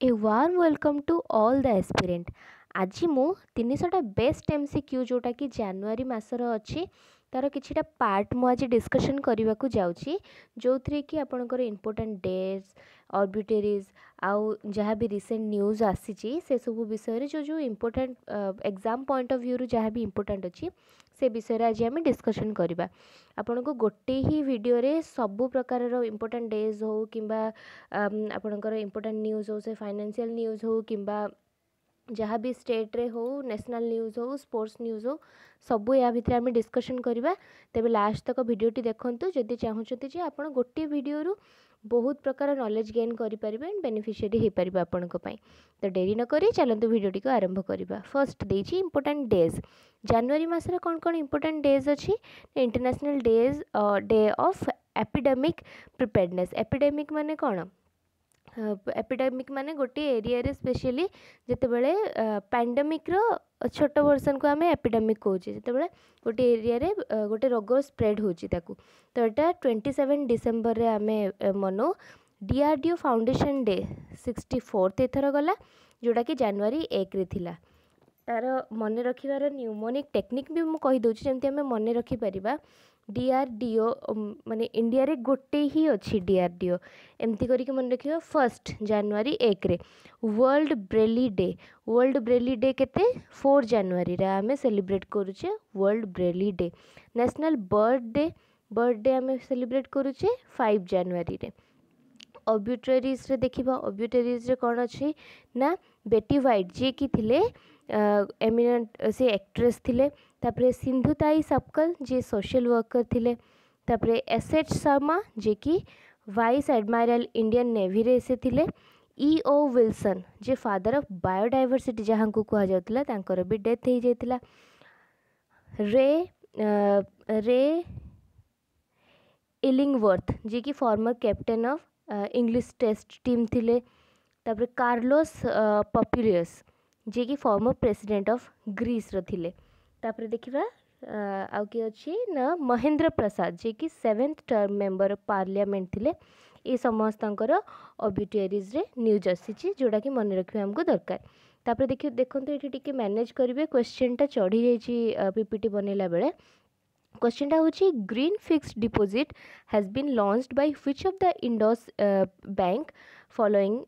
A warm welcome to all the aspirant. आज मु 300टा best MCQ जोटा कि जनवरी मासर अच्छी तार किछिटा पार्ट मु आज डिस्कशन करने को जाऊँगी जो थी कि आपंकर इम्पोर्टाट डेज ऑर्बिटरीज आउ जहाँ भी रिसेंट न्यूज़ आसी से सब विषय जो जो important exam point of view रु जहाँ भी इम्पोर्टाट अच्छी से विषय आज आम डिस्कशन करवा। आपन को गोटे ही वीडियो रे सबु प्रकार इम्पोर्टाट डेज हो कि आपणकर इम्पोर्टाट न्यूज़ हो से फाइनेंशियल न्यूज़ हो कि जहाँ भी स्टेट रे हो नेशनल न्यूज़ हो स्पोर्ट्स न्यूज़ हो सबू या भितर आम डिस्कशन करवा। तेबे लास्ट तक वीडियोटी देखंतु जदि चाहूँगी जे आप गोटे वीडियो रु बहुत प्रकार नॉलेज गेन करेंगे एंड बेनिफिशियरी हो पार आपण तो डेरी न करी चलतु वीडियोटी को आरंभ करवा। फर्स्ट देछि इम्पोर्टाट डेज जनवरी मासरे कौन कौन इम्पोर्टाट डेज अच्छी international days day of epidemic preparedness. Epidemic माने कौन एपिडेमिक माने गोटे एरिया रे स्पेशली जितेबाला पैंडेमिक छोट वर्सन को आम एपिडेमिक कहे जितेबाला गोटे एरिया रे गोटे रोग स्प्रेड होची ताकू तो यहाँ 27 डिसेम्बर रे आम मनो डीआरडीओ फाउंडेशन डे 64th एथर गला जोटा कि जनवरी 1 रे थिला। तार मन रखिबार न्यूमोनिक टेक्निक भी मुझे कहीदे जमी आम मन रखिपर डीआरडीओ माने इंडिया रे गोटे ही अच्छी डीआरडीओ एमती करके मन रखिए। फर्स्ट जनवरी 1 रे world Braille day. World Braille day केते 4 जनवरी रे आम सेलिब्रेट करुचे world Braille day. National bird day आम सेलिब्रेट करुचे 5 जनवरी रे। ऑब्यूटरीज रे देखिबा ऑब्यूटरीज रे कौन अच्छी ना बेटी वाइट जी की थिले एमिनेंट से एक्ट्रेस थिले। तापरे सिंधुताई सपकल जे सोशल वर्कर थिले। तापरे एस.एच. शर्मा जे कि वाइस एडमायरल इंडियन नेवी रे से थिले। ई.ओ. विल्सन जे फादर ऑफ बायोडाइवर्सिटी जहाँ को कहा जाउतला तांकर भी डेथ हो जाइतिला। रे इलिंगवर्थ जे कि former captain of English test team थिले। तापरे कार्लोस पॉपुलियस जे कि फॉर्मर प्रेसिडेंट ऑफ ग्रीस रो थिले। तापरे देखिबा आउ कि अच्छी ना महेंद्र प्रसाद जे कि 7th term member of parliament थिले। ये समस्तंकर ऑब्यूटरीज रे न्यूज आसी जोड़ा कि मन रखिबा हमको दरकार। तापरे देखियो देखंतु एठी टिके मैनेज करिवे क्वेश्चनटा चढ़ी जाइछि पीपीटी बनेला बेले। क्वेश्चन होची green fixed deposit has been launched by which of the Indus bank following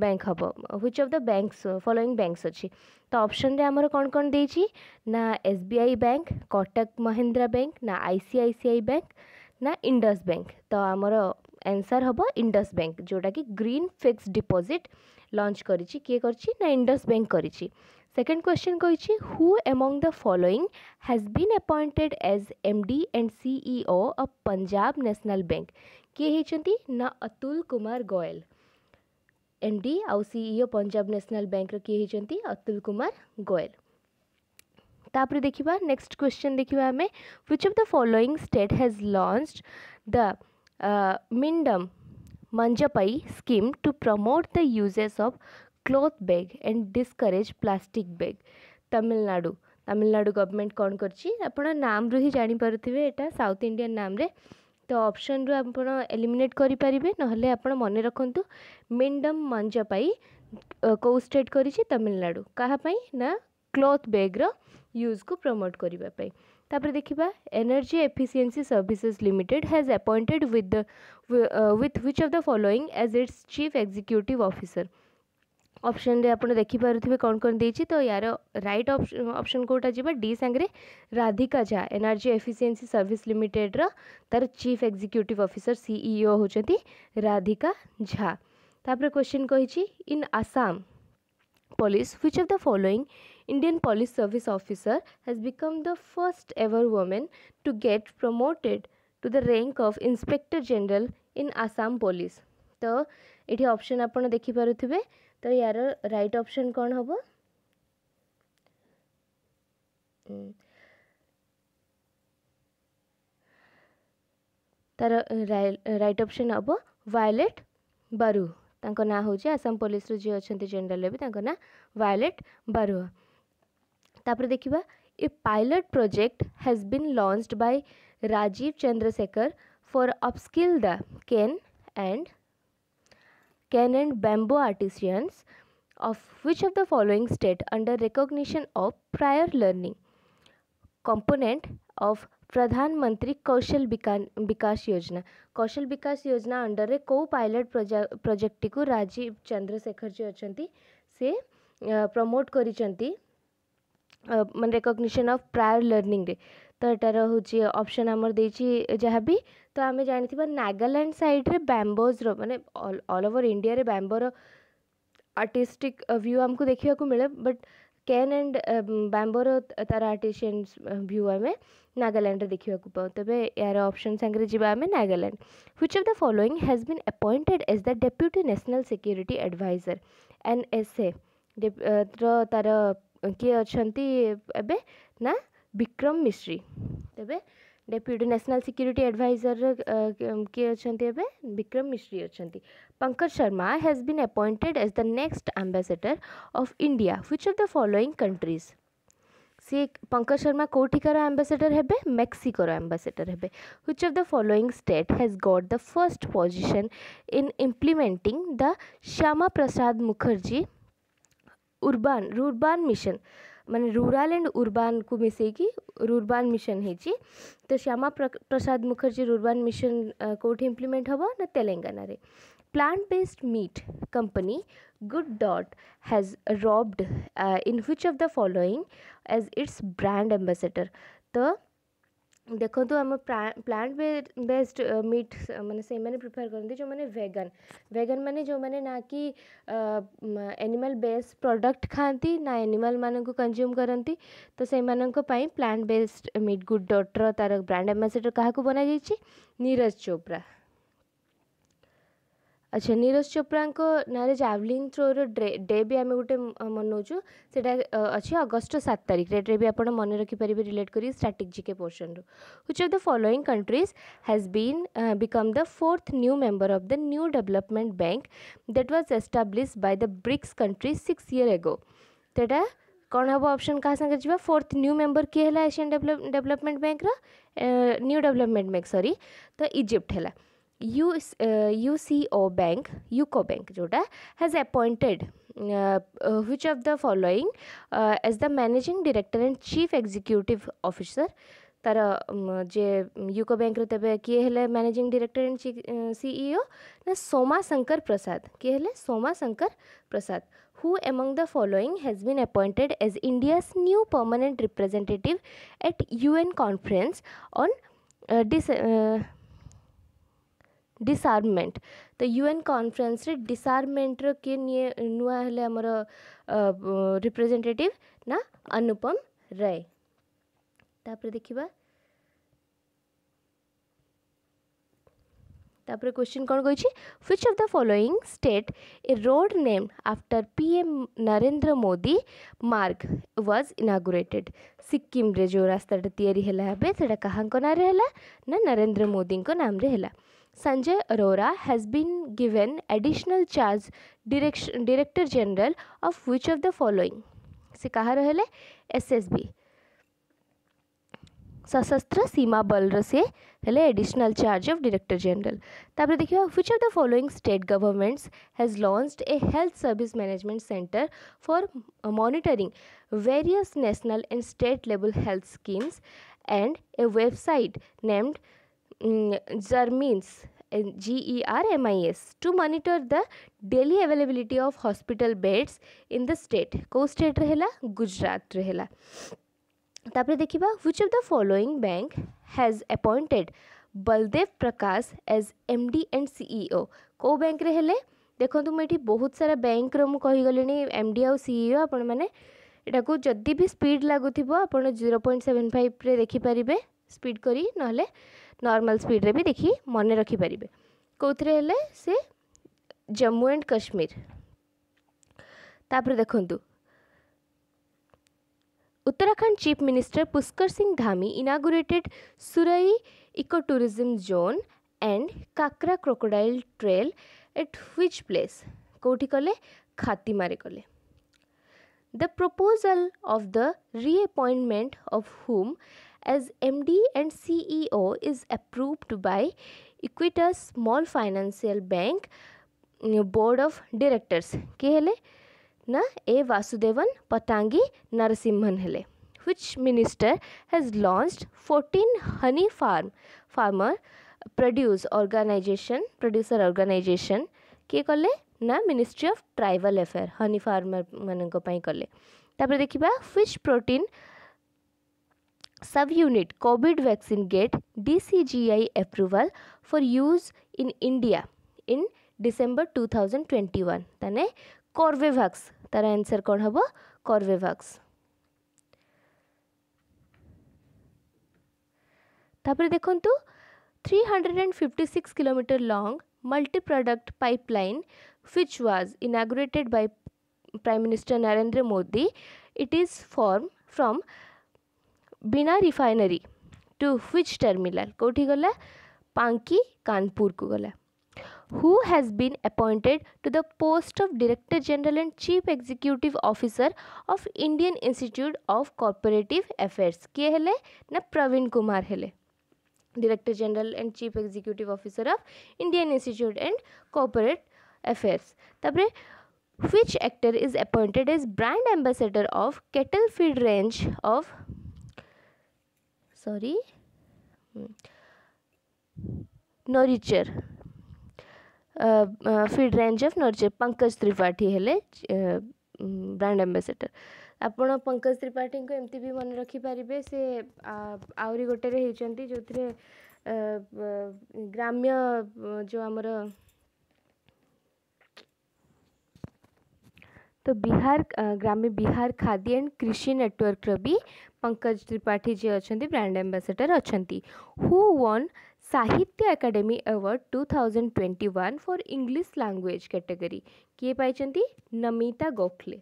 bank हम which of the banks following banks अच्छी तो ऑप्शन रे हमर कौन कौन देछि ना SBI bank Kotak Mahindra bank ना आईसीआईसीआई बैंक ना इंडस बैंक तो आमर आंसर हम इंडस बैंक जोटा कि ग्रीन फिक्स्ड डिपॉजिट लॉन्च करिछि किए करछि ना इंडस बैंक करिछि। सेकेंड क्वेश्चन कही who among the following has been appointed as MD and CEO of Punjab National Bank किए होती ना अतुल कुमार गोयल। एमडी आउ सीईओ पंजाब नेशनल बैंक किए होती अतुल कुमार गोयल। तापर देखिबा नेक्स्ट क्वेश्चन देखिबा हमें which of the following state has launched the Meendum Manjappai scheme to promote the uses of cloth bag and discourage plastic bag. Tamil Nadu government कौन करछि आपण नाम रु ही जानी पारुथिबे एटा साउथ इंडियन नाम रे तो ऑप्शन रु आपण एलिमिनेट करि परिबे नहले आपण मने रखंतु मिंडम मंजपाई को स्टेट करिछि तमिलनाडु कहा पई ना क्लॉथ बैग रो यूज को प्रमोट करिबा पई। तापर देखिबा energy efficiency services limited has appointed with which of the following as its chief executive officer. Option रे आपण देखि पारुथिबे कौन कौन देछि तो यार राइट ऑप्शन कोटा जिबा डी संगरे Radhika Jha energy efficiency service limited रो तार चीफ एग्जीक्यूटिव ऑफिसर सीईओ होचंती राधिका झा। तापर क्वेश्चन कहिछि in Assam police which of the following Indian police service officer has become the first ever woman to get promoted to the rank of inspector general in Assam police। तो ये option आपण देखि पारुथिबे तो यार right option कौन हम तार right option हम वायलेट बारू तांको ना होची आसाम पुलिस रो जे अछंती जनरल भी तांको ना वायलेट बारुआ। तापर देखिबा a pilot project has been launched by Rajeev Chandrasekhar for upskill the cane and bamboo artisans of which of the following state under recognition of prior learning component of प्रधानमंत्री कौशल विकास योजना कौशल विकास योजना अंडर रे को पायलट प्रोजेक्ट को राजीव चंद्रशेखर जी अछंती से promote करिसंती मन recognition of prior learning रे तो एटार होची ऑप्शन हमर देची जहाँ भी तो आम जानी नागालैंड साइड रे बैम्बोज रो माने ऑल ओवर इंडिया रे बैम्बोर आर्टिस्टिक व्यू हमको देखा मिले बट कैन एंड बैम्बोर तार आर्टिशियंस व्यू आम नागालैंड देखा पाऊँ तेरे यार ऑप्शन सांगे जी आम Nagaland which of the following has been appointed as the deputy national security advisor NSA तार किए अच्छी एबे ना विक्रम मिश्री तेरे डेप्यूटी नेशनल सिक्योरिटी एडवाइजर किए अच्छे विक्रम मिश्री अच्छा Pankaj Sharma has been appointed as the next ambassador of India which of the following countries C Pankaj Sharma कौटिकार एम्बेसडर हेबे मेक्सिकोर एम्बेसडर हेबे which of the following state has got the first position in implementing the Shyama Prasad Mukherjee rurban mission माने rural and urban को मिसेकी rurban mission हेची तो Shyama Prasad Mukherjee rurban mission कोठी इम्प्लीमेंट हबो ना तेलंगाना रे plant based meat company good dot has roped in which of the following as its brand ambassador तो देखो तो आम प्लांट बेस्ड मीट माने से मैंने प्रिफर करते जो मैंने वेगन माने जो मैंने ना कि एनिमल बेस्ड प्रोडक्ट खाती ना एनिमल मान को कंज्यूम करती तो से plant based meat good daughter तार ब्रांड एम्बेसडर क्या बना जाइए नीरज चोपड़ा अच्छा नीरज चोपड़ा को ना जावलिन थ्रो डे भी आम गोटे मनाऊँ से अच्छे अगस्ट 7 तारीख रे भी आप मन रखिपारे रिलेट कर strategic portion which of the following countries has been become the 4th new member of the new development bank that was established by the BRICS country 6 years एगो तो कौन हम ऑप्शन क्या संगे जी 4th न्यू मेंबर किए है Asian development bank new development bank sorry तो Egypt है UCO बैंक यूको बैंक जोटा has appointed which of the following as the managing director and chief executive officer तार जे यूको बैंक तेरे किए है managing director and CEO ना सोमा शंकर प्रसाद किए है Soma Shankar Prasad who among the following has been appointed as India's new permanent representative at UN conference on disarmament तो UN conference रे disarmament रो के नुआ हेले हमर रिप्रेजेंटेटिव ना अनुपम राय तापर देखिबा तापर क्वेश्चन कौन कही which of the following state A road named after PM Narendra Modi मार्ग वाज इनागुरेटेड सिक्किम रे जो रास्ताटा तैयारी हैला हेबे सेटा कहांको नाम रे हैला ना नरेंद्र मोदी को नाम रे हैला Sanjay Arora has been given additional charge Director General of which of the following से कहा रहे SSB सशस्त्र सीमा बल से हेले additional charge of director general तापर देखिए which of the following state governments has launched A health service management centre for monitoring various national and state level health schemes and A website named Germins GERMIS to monitor the daily availability of hospital beds in the state को state रहेला गुजरात रहेला तापर देखिबा which of the following bank has appointed Baldev Prakash as MD and CEO को bank रहेले देखो तुम ये बहुत सारा बैंक रो मु कहि गलेनी MD और CEO आपण माने एटा को जदी भी स्पीड लागुथिबो आपण 0.75 रे देखि परिबे स्पीड करी नहले नॉर्मल स्पीड रे भी देखी मन रखिपारे कौथे हेले से जम्मू एंड कश्मीर तापर देखंतु Uttarakhand chief minister Pushkar Singh Dhami inaugurated Surai eco tourism zone and Kakra crocodile trail at which place कौटी कले खातिमारे कले The proposal of the reappointment of whom as MD and CEO is approved by Equitas Small Financial Bank board of directors किए हेले ना ए वासुदेवन पतांगी नरसिम्हन हेले. Which minister has launched 14 honey farmer producer organization किए कले ना ministry of tribal affair Honey farmer मानक पई कले. तापर देखिबा which protein sub unit covid vaccine get DCGI approval for use in India in December 2021 ताने कॉर्बेवैक्स तार आंसर कौन हबो कॉर्बेवैक्स. तापर देखंतु 356 kilometre long multi product pipeline which was inaugurated by Prime Minister Narendra Modi. It is formed from Bina refinery to which terminal कोठी गला पांकी कानपुर को गला. Who has been appointed to the post of Director General and Chief Executive Officer of Indian Institute of Cooperative Affairs किए हेले ना प्रवीण कुमार हेले. Director General and Chief Executive Officer of Indian Institute and Corporate Affairs. तापरे which actor is appointed as brand ambassador of cattle feed range of Nurture feed range of Nurture Pankaj Tripathi हेले brand ambassador. आपण पंकज त्रिपाठी को एमती भी मन रखी पारिबे से आउरी गोटे रे हेचंती जोथरे ग्राम्य जो हमर तो बिहार ग्राम्य बिहार खाद्य एंड कृषि नेटवर्क रो भी पंकज त्रिपाठी जे अछंती ब्रांड एम्बेसेडर अछंती. Who won Sahitya Akademi award 2021 for English language category किए पाइछंती नमिता गोखले.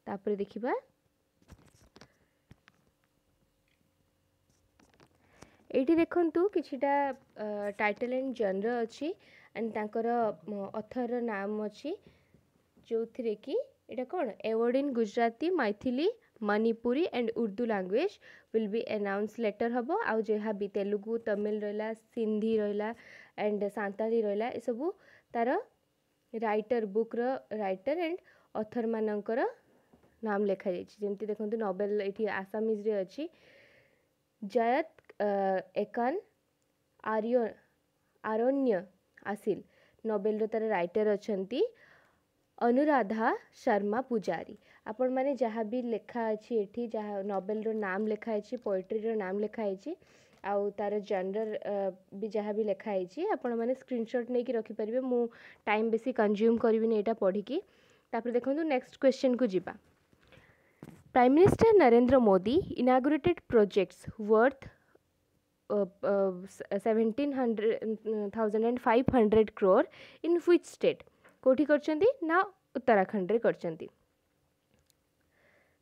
तापर देखिबा एठी देखंतु किछिटा टाइटल एंड जनर अछि एंड तांकर ऑथर नाम अछि जोथिरे कि एटा कोन award in Gujarati Maithili Manipuri and Urdu language will be announce later हबो. आ जेहा भी तेलुगु तमिल रहला सिंधी रहला एंड सांताली रहला ए सबु तार राइटर बुक रो राइटर एंड ऑथर मानकर नाम लिखा जाइए. जमती देखते नोबेल ये आसामीज रे अच्छी जयत एकान आरण्य आसिल नोबेल रो तार राइटर अछंती अनुराधा शर्मा पुजारी. आपण माने जहाँ भी लिखा अच्छी एठी जहाँ नोबेल रो नाम लिखा अच्छी पोएट्री रो नाम लिखा अच्छी आउ तार जनरल भी जहाँ भी लिखा अच्छी आपण माने स्क्रीनशॉट नहीं कि रखी परिबे. मु टाइम बेसी कंज्यूम करबिनी एटा पढ़ी की. तापर देखंतु नेक्स्ट क्वेश्चन को जिबा. Prime Minister Narendra Modi inaugurated projects worth 17,500 crore in which state? कोठी करचंदी ना उत्तराखंड रे करचंदी.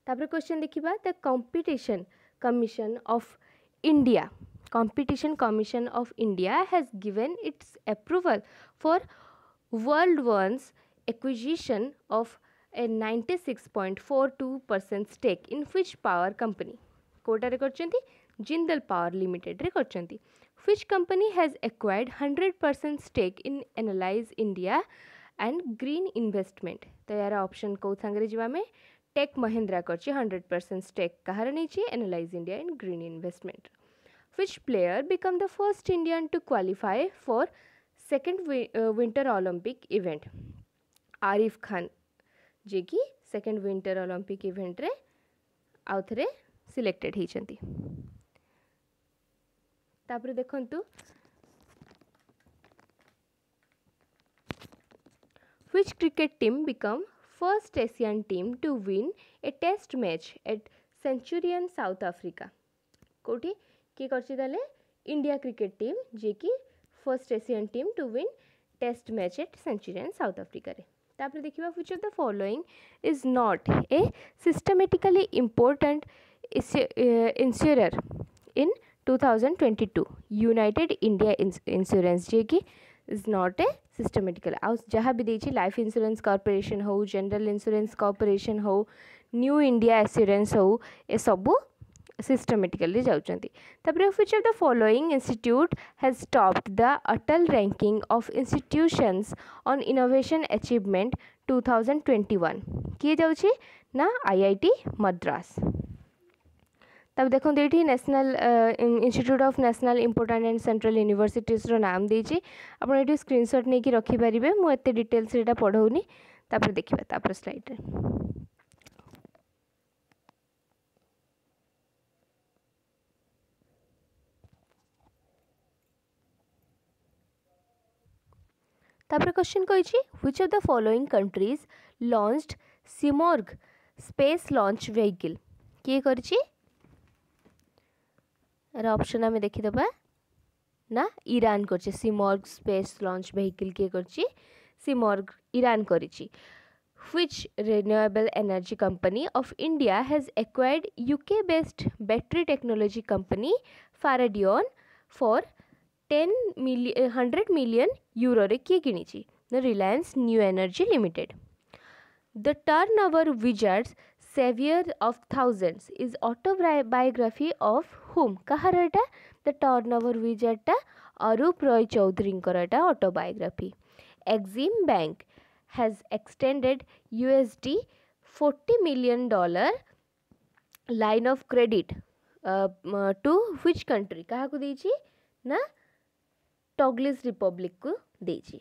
तापर क्वेश्चन देखिबा the competition commission of India has given its approval for World One's acquisition of a 96.42% stake in which power company? कोटा रे करचंती Jindal power limited रे करचंती. Which company has acquired 100% stake in Analyze India and Green Investment? तो यार option को संगरे जिवा में take Mahindra करची 100% stake कहार नीचे Analyze India and Green Investment. Which player become the first Indian to qualify for second Winter Olympic event? Arif Khan जे कि second winter Olympic event रे आउ थरे सिलेक्टेड होइछंती. तापर देखंतु which cricket team become first Asian team to win a test match at Centurion South Africa? कोठी की करछि ताले इंडिया क्रिकेट टीम जे कि first Asian team to win test match at Centurion South Africa रे. तापर देखिबा which of the following is not a systematically important insurer in 2022 United India Insurance जे कि इज नॉट ए सिस्टमैटिकल. आ जहाँ भी देछि लाइफ इंश्योरेंस कॉर्पोरेशन हो जनरल इंश्योरेंस कॉर्पोरेशन हो न्यू इंडिया एश्योरेंस हो ए सबू सिस्टमेटिकली जाउछंती तापर which of the following institute has topped the Atal ranking of institutions on innovation achievement 2021 किए जाउछि ना आईआईटी मद्रास। तब देखो ये national institute of national important and central universities रो नाम देछि आपण एटी स्क्रीनशॉट नहीं कि रखि परिबे मु एते डिटेल्स एटा पढौनी तापर देखिबा तापर स्लाइड रे। तापर क्वेश्चन कहिछि which of the following countries launched Simorgh space launch vehicle किए करछि ऑप्शन आम देखीदबा ना ईरान करछि सिमोर्ग स्पेस लॉन्च व्हीकल किए करछि सिमोर्ग ईरान करिछि। Which renewable energy company of India has acquired UK based battery technology company Faradion for 100 million euro रे किए किनिछि ना Reliance new energy limited. The turnover wizards savior of thousands is autobiography of whom Kahar Etah the turnover wizard टा अरूप रॉय चौधरी एटा autobiography. Exim bank has extended USD $40 million line of credit to which country कहा को देछि ना टॉगलिस Republic को देछि।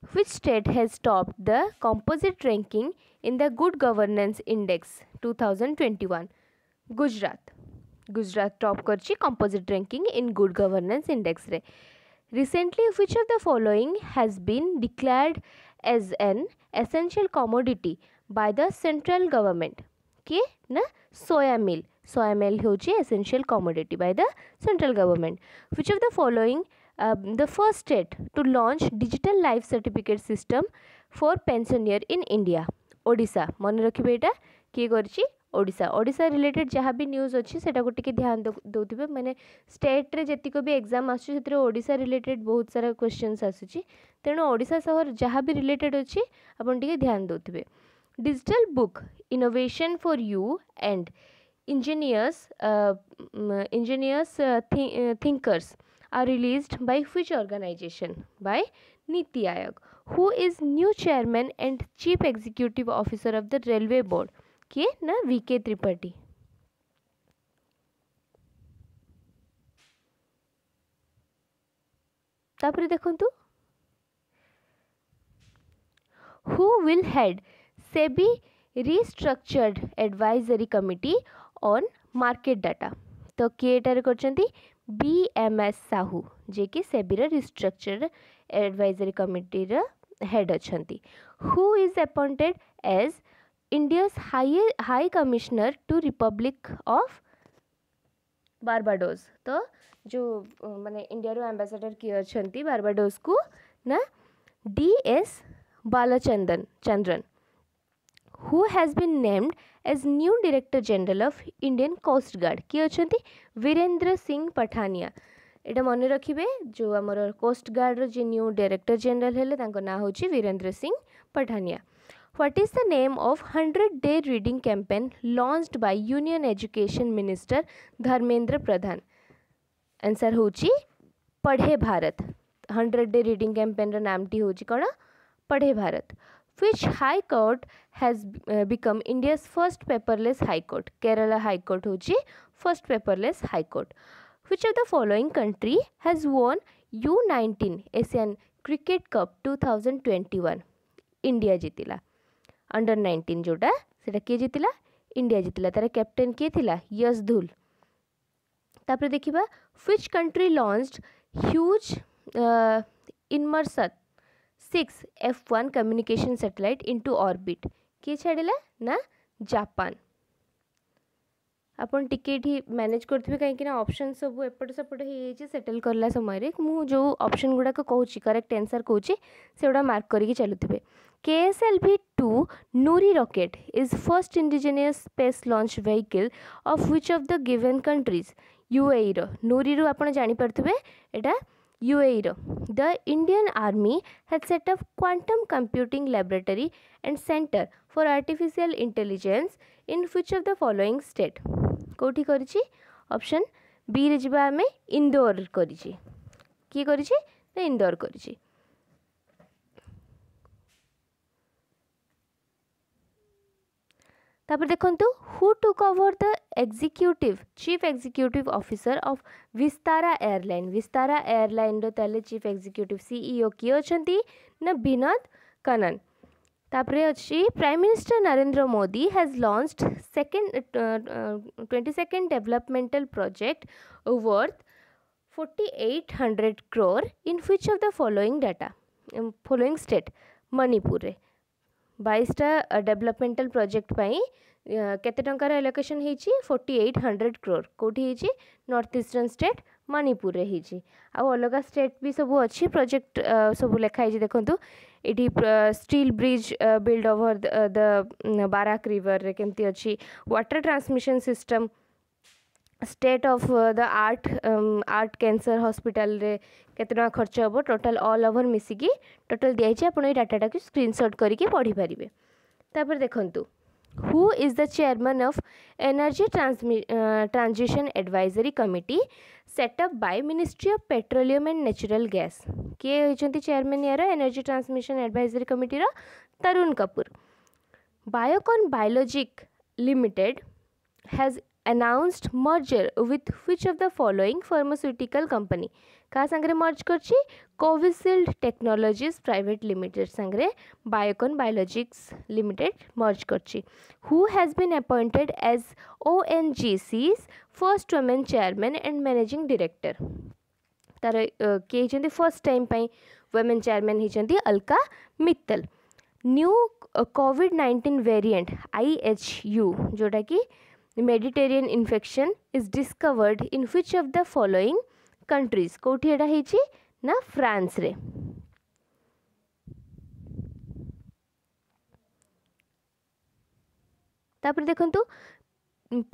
Which state has topped the composite ranking in the Good Governance Index 2021? Gujarat. Gujarat top करछि composite ranking in Good Governance Index रे। Recently, which of the following has been declared as an essential commodity by the central government? के ना soya meal होची essential commodity by the central government. Which of the following the first state to launch digital life certificate system for pensioner in India? Odisha. मन रखिबे एटा किए करछि Odisha. Odisha related जहाँ भी news अच्छी से टे ध्यान दौथे मैंने स्टेट रे जतिक भी एग्जाम आसुची ओडिशा रिलेटेड बहुत सारा क्वेश्चंस आसुची तेणु ओडिशा सहर जहाँ भी रिलेटेड अच्छी आपन टे ध्यान दौथे। Digital book innovation for you and engineers thinkers are released by which organization? By NITI Aayog. Who is new chairman and chief executive officer of the railway board? किए ना वीके त्रिपाठी। तापर देखंतु who will head SEBI restructured advisory committee on market data? तो किए एटारे करचंती BMS Sahu जे कि सेबी रिस्ट्रक्चर्ड एडवाइजरी कमिटी रा हेड अछंती। Who is appointed as India's high commissioner to Republic of Barbados? तो जो माने इंडिया रो एम्बेसडर किए अछंती बारबाडोस को ना DS Balachandran. Who has been named as new director general of Indian coast guard? किए अछंती वीरेंद्र सिंह पठानिया। एटा मन रखिबे जो हमर कोस्ट गार्ड रो जे न्यू डायरेक्टर जनरल हेले तांको ना होची Virendra Singh Pathania. What is the name of 100-day reading campaign launched by Union Education Minister Dharmendra Pradhan? Answer होची पढ़े भारत। 100-day reading campaign रा नाम टी होची कोन? पढ़े Bharat. Which high court has become India's first paperless high court? Kerala High Court होची first paperless high court. Which of the following country has won U19 Asian Cricket Cup 2021? India जीतिला। Under 19 जोटा सेटा किए जीतिला? India जीतिला। तार captain किए थिला? यश धुल। तापर देखिबा which country launched huge Inmarsat 6 F1 communication satellite into orbit? किए छाड़िला ना जापान। आपन टिके मैनेज करथिबे काहे कि ना ऑप्शन सब एपट सेपट हे सेटल करला समय रे मु जो ऑप्शन गुडा को कहूची करेक्ट आंसर कहूची सेउडा मार्क करिके चलुथिबे। KSLV-2 Nuri rocket is first indigenous space launch vehicle of which of the given countries? UAE row. Nuri रो आपण जानि परथिबे एटा UAE रो the Indian army has set up quantum computing laboratory and centre for artificial intelligence in which of the following state कोठी करिछि option B रे जिबा हमें इंदौर करिछि की करिछि ना इंदौर करिछि तापर देखंतु who took over the executive chief executive officer of Vistara airline रो ताले चीफ एग्जीक्यूटिव सीईओ की अछंती ना विनोद कनन तापरे अछि prime minister Narendra Modi has launched second 22nd developmental project worth 4800 crore in which of the following state Manipur रे 22टा डेवलपमेंटल प्रोजेक्ट पाई केते टंकार allocation हेची 4800 crore कोठी हेची नॉर्थ ईस्टर्न स्टेट मणिपुर रे हेची आ अलगा स्टेट भी सब अच्छी प्रोजेक्ट सब लेखा हेची देखंतु एटी steel bridge build over the Barak river रे केमती अच्छी water transmission system state of the art cancer hospital रे केतना खर्च हम टोटल ऑल ओवर मिसिकी टोटल दिखाई आप डाटा को स्क्रीनशॉट करके पढ़ी पारे तापर देखंतु who is the chairman of energy transition advisory committee set up by ministry of petroleum and natural gas किए होइचंती चेयरमैन यार एनर्जी ट्रांसमिशन एडवाइजरी कमिटी रो Tarun Kapoor Biocon biologic limited has announced merger with which of the following pharmaceutical company का संगरे merge करछि Covishield technologies private limited संगरे Biocon biologics limited merge करछि who has been appointed as ONGC's first women chairman and managing director तार के हिचंती first time पई women chairman हिचंती अलका मित्तल न्यू कोविड-19 वेरिएंट IHU जोटा कि Mediterranean infection is discovered in which of the following countries कोठी एटा हेची ना फ्रांस रे तापर देखंतु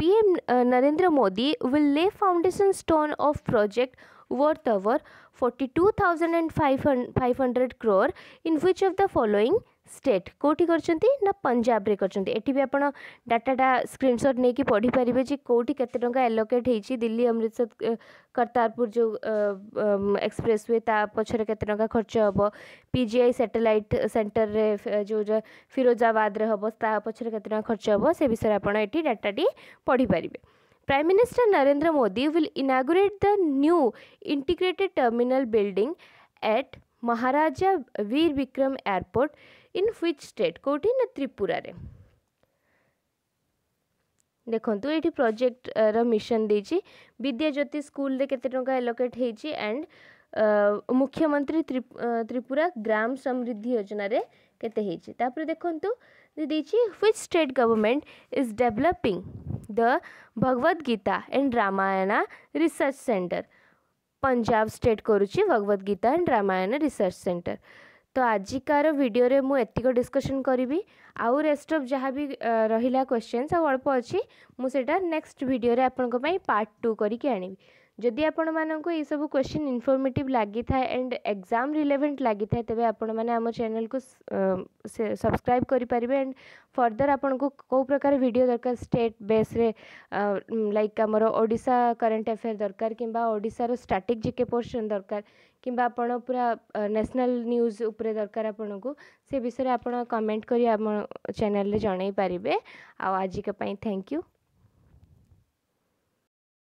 PM Narendra Modi will lay foundation stone of project worth over 42,500 crore in which of the following state कोठी करचंती ना पंजाब रे करचंती एटी भी आपण डाटाटा स्क्रीनशॉट नै कि पढ़ी परिबे जे कोठी केते टंका एलोकेट हेची दिल्ली अमृतसर करतारपुर जो एक्सप्रेसवे ता पछरे केते टंका खर्च हबो PGI सैटेलाइट सेंटर रे जो फिरोजाबाद रे हबो ता पछरे केते टंका खर्च हबो से विषय आपण एटी डाटाटी पढ़ी परिबे prime minister Narendra Modi will inaugurate the new integrated terminal building at Maharaja Bir Bikram airport in which state कोठी ना त्रिपुरा रे देखंतु एठी प्रोजेक्ट रो मिशन देछि विद्या ज्योति स्कूल रे केते टंका एलोकेट हेछि एंड मुख्यमंत्री त्रिपुरा ग्राम समृद्धि योजना रे केते हेछि तापर देखंतु देछि which state government is developing the Bhagavad Gita and Ramayana research centre Punjab state करुछि Bhagavad Gita and Ramayana research centre तो आजिकार वीडियो रे मु एतिक डिस्कशन करी आउ रेस्ट ऑफ जहाँ भी रहिला क्वेश्चंस आ अल्प अच्छी मुझे नेक्स्ट वीडियो रे आपन को पई पार्ट 2 करके आनिबी जदि आपण मानक ये सब क्वेश्चन इनफॉर्मेटिव लगी था एंड एग्जाम रिलेवेंट लगी था तेबे आपण माने आम चैनल को सब्सक्राइब करि परिबे एंड फर्दर आपण को को प्रकार वीडियो दरकार स्टेट बेस रे लाइक हमर ओडिशा करंट अफेयर दरकार किंबा ओडिशा रो स्टैटिक जीके पोर्शन दरकार किंबा आपण पूरा नेशनल न्यूज़ उपरे दरकार आपण को से विषय आपण कमेंट करी हम चैनल रे जणाई परिबे आ आज के पई थैंक यू।